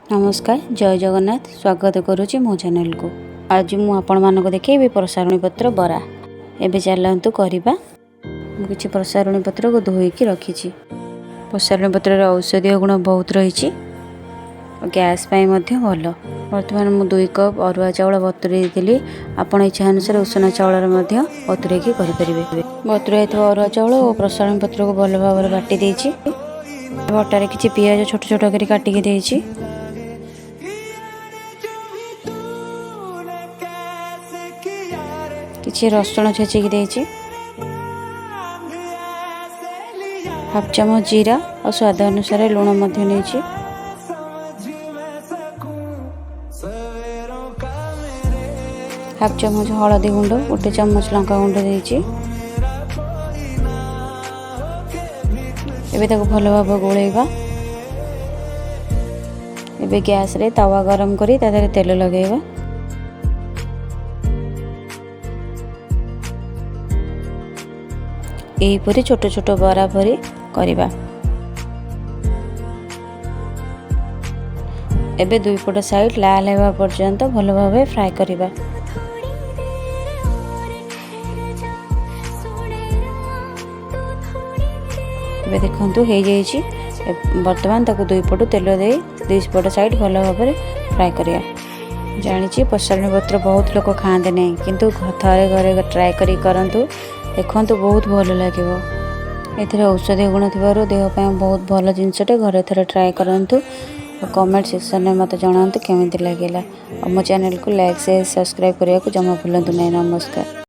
नमस्कार जय जगन्नाथ स्वागत करुच्ची मो चैनल को। आज मु आपण मानक देखिए प्रसारुणी पत्र बरा एबे चलतु करवा। किसी प्रसारुणी पत्र को धोईकी रखी। प्रसारुणी पत्र औषधीय गुण बहुत रही। गैस भल। बर्तमान मु 2 कप अरुआ चाउल बतुरे देली। आपण इच्छा अनुसार उषुना चाउल बतुरे करें। बतुरे अरुआ चाउल और प्रसारुणी पत्र को भल भाव बाटी देछि। बटारे किसी पियाज छोट छोट कर काटिकी देछि। किसी रसुण छेचिकी देछि। हाफ चमच जीरा और स्वाद अनुसार लुण मध्य नेछि। हाफ चमच हलदी गुंड 1 चमच लंका गुंड देछि। एबे ताको भल भाव गोलेबा। एबे गैस रे तवा गरम करी तादरे तेल लगेबा। एहीपरी छोट छोट बरा भरी करिबा। एबे 2 पट साइड लाल हेबा पर्यंत भल भाव फ्राई करिबा। एबे देखंतु हे जाईची। वर्तमान ताको 2 पट तेल दे 2 पट साइड भल भाव फ्राई करिया। जानी प्रसारुणी पत्र बहुत लोग खाते नहीं किंतु थे घरे ट्राए करी करंतु देखंतु बहुत भल लगे। एथिरे औषधीय गुण थिबारु देह बहुत भल जिनसटे घरे थरे ट्राए करंतु। कमेंट सेक्शन में मत जणांतु केमिति लागिला। मो चैनल को लाइक शेयर सब्सक्राइब करिया को जमा भूलंतु नहीं। नमस्कार।